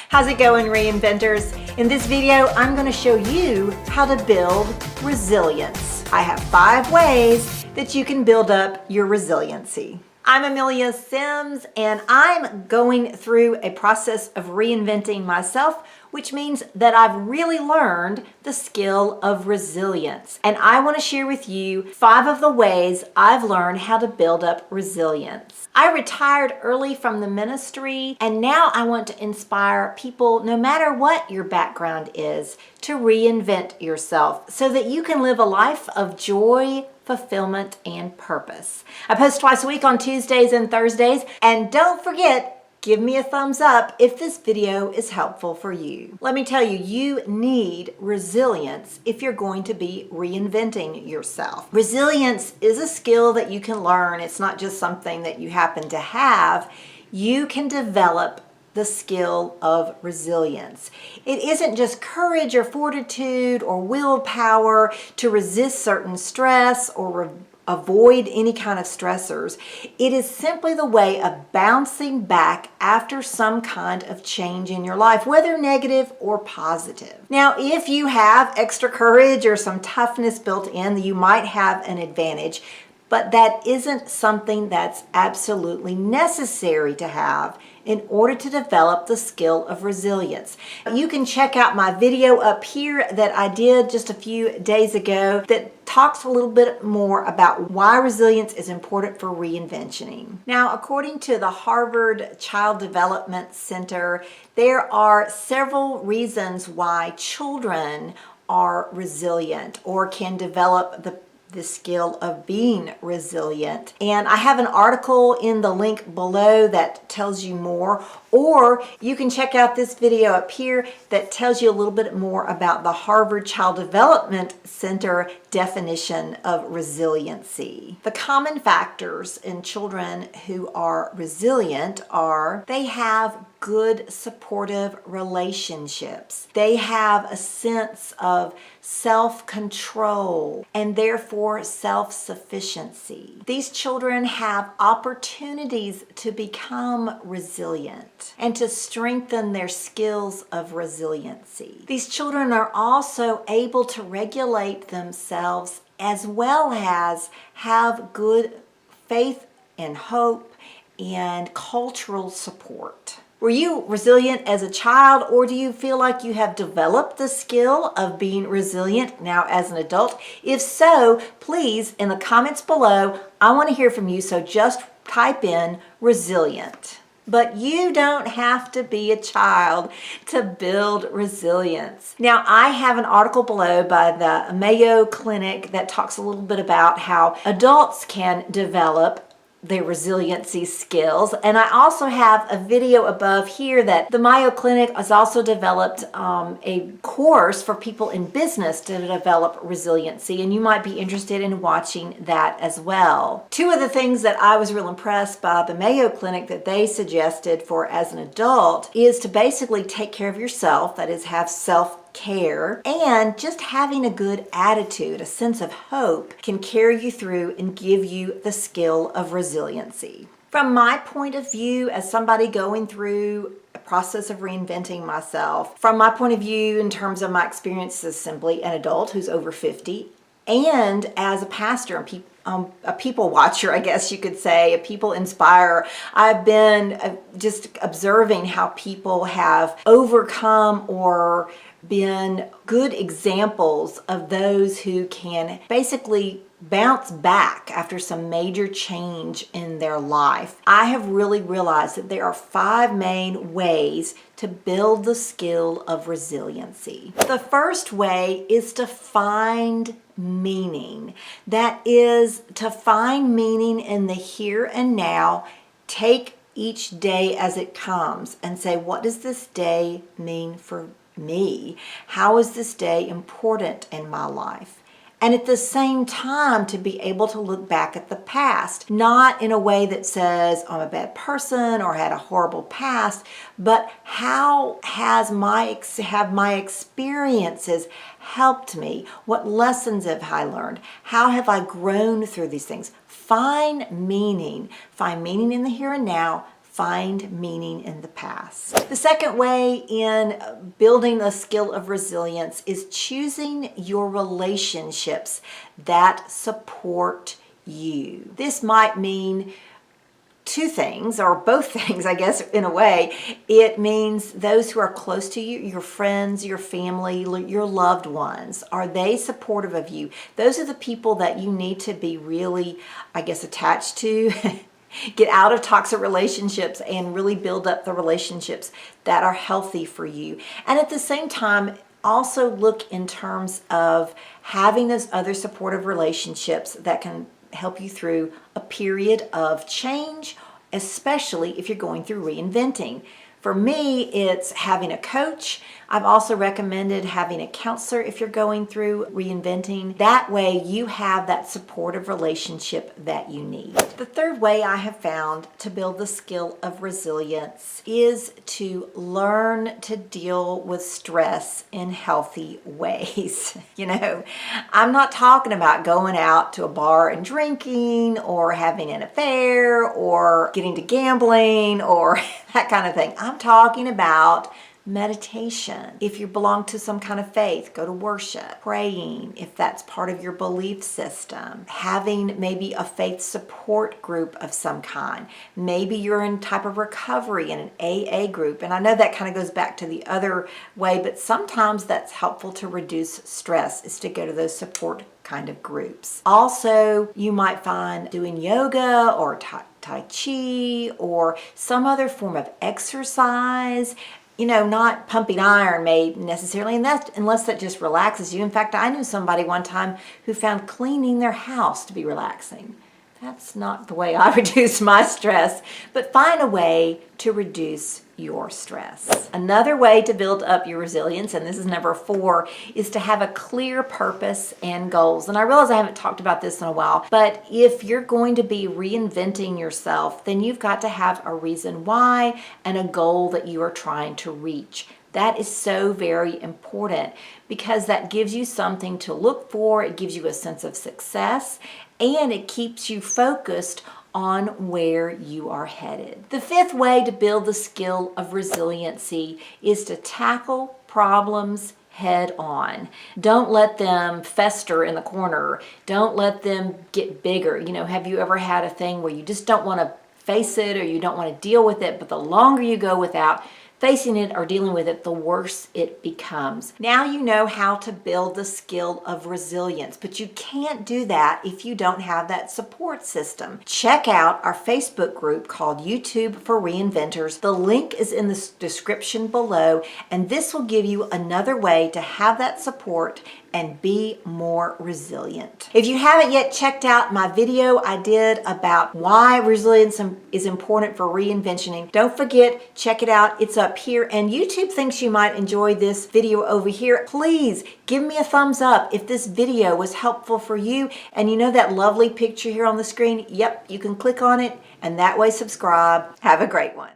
How's it going, reinventors? In this video, I'm going to show you how to build resilience. I have 5 ways that you can build up your resiliency. I'm Amelia Sims, and I'm going through a process of reinventing myself, which means that I've really learned the skill of resilience. And I want to share with you 5 of the ways I've learned how to build up resilience. I retired early from the ministry, and now I want to inspire people, no matter what your background is, to reinvent yourself so that you can live a life of joy, fulfillment, and purpose. I post twice a week on Tuesdays and Thursdays, and don't forget, give me a thumbs up if this video is helpful for you. Let me tell you, you need resilience if you're going to be reinventing yourself. Resilience is a skill that you can learn. It's not just something that you happen to have. You can develop the skill of resilience. It isn't just courage or fortitude or willpower to resist certain stress or avoid any kind of stressors. It is simply the way of bouncing back after some kind of change in your life, whether negative or positive. Now, if you have extra courage or some toughness built in, you might have an advantage, but that isn't something that's absolutely necessary to have in order to develop the skill of resilience. You can check out my video up here that I did just a few days ago that talks a little bit more about why resilience is important for reinventing. Now, according to the Harvard Child Development Center, there are several reasons why children are resilient or can develop the skill of being resilient. And I have an article in the link below that tells you more, or you can check out this video up here that tells you a little bit more about the Harvard Child Development Center definition of resiliency. The common factors in children who are resilient are they have good supportive relationships. They have a sense of self-control and therefore self-sufficiency. These children have opportunities to become resilient and to strengthen their skills of resiliency. These children are also able to regulate themselves as well as have good faith and hope and cultural support. Were you resilient as a child, or do you feel like you have developed the skill of being resilient now as an adult? If so, please, in the comments below, I want to hear from you, so just type in resilient. But you don't have to be a child to build resilience. Now, I have an article below by the Mayo Clinic that talks a little bit about how adults can develop their resiliency skills. And I also have a video above here that the Mayo Clinic has also developed a course for people in business to develop resiliency, and you might be interested in watching that as well. 2 of the things that I was real impressed by the Mayo Clinic that they suggested for as an adult is to basically take care of yourself, that is, have self-care, and just having a good attitude, a sense of hope, can carry you through and give you the skill of resiliency. From my point of view, as somebody going through a process of reinventing myself, from my point of view in terms of my experience as simply an adult who's over 50, and as a pastor and a people watcher, I guess you could say, a people inspirer, I've been just observing how people have overcome or been good examples of those who can basically bounce back after some major change in their life. I have really realized that there are 5 main ways to build the skill of resiliency. The first way is to find meaning. That is to find meaning in the here and now. Take each day as it comes and say, what does this day mean for me? How is this day important in my life? And at the same time, to be able to look back at the past, not in a way that says I'm a bad person or had a horrible past, but how have my experiences helped me? What lessons have I learned? How have I grown through these things? Find meaning in the here and now find meaning in the past. The second way in building a skill of resilience is choosing your relationships that support you. This might mean two things, or both things, I guess, in a way. It means those who are close to you, your friends, your family, your loved ones. Are they supportive of you? Those are the people that you need to be really, I guess, attached to. Get out of toxic relationships and really build up the relationships that are healthy for you. And at the same time, also look in terms of having those other supportive relationships that can help you through a period of change, especially if you're going through reinventing. For me, it's having a coach. I've also recommended having a counselor if you're going through reinventing. That way you have that supportive relationship that you need. The third way I have found to build the skill of resilience is to learn to deal with stress in healthy ways. I'm not talking about going out to a bar and drinking or having an affair or getting to gambling or that kind of thing. I'm talking about meditation. If you belong to some kind of faith, go to worship. Praying, if that's part of your belief system. Having maybe a faith support group of some kind. Maybe you're in type of recovery in an AA group. And I know that kind of goes back to the other way, but sometimes that's helpful to reduce stress, is to go to those support kind of groups. Also, you might find doing yoga or Tai Chi or some other form of exercise, not pumping iron necessarily, and unless that just relaxes you. In fact, I knew somebody one time who found cleaning their house to be relaxing. That's not the way I reduce my stress, but find a way to reduce your stress. Another way to build up your resilience, and this is number 4, is to have a clear purpose and goals. And I realize I haven't talked about this in a while, but if you're going to be reinventing yourself, then you've got to have a reason why and a goal that you are trying to reach. That is so very important because that gives you something to look for. It gives you a sense of success, and it keeps you focused on where you are headed. The 5th way to build the skill of resiliency is to tackle problems head on. Don't let them fester in the corner. Don't let them get bigger. Have you ever had a thing where you just don't want to face it or you don't want to deal with it, but the longer you go without facing it or dealing with it, the worse it becomes. Now you know how to build the skill of resilience, but you can't do that if you don't have that support system. Check out our Facebook group called YouTube for Reinventors. The link is in the description below, and this will give you another way to have that support and be more resilient. If you haven't yet checked out my video I did about why resilience is important for reinventing, don't forget, check it out. It's up here, and YouTube thinks you might enjoy this video over here. Please give me a thumbs up if this video was helpful for you. And that lovely picture here on the screen? Yep, you can click on it and that way subscribe. Have a great one.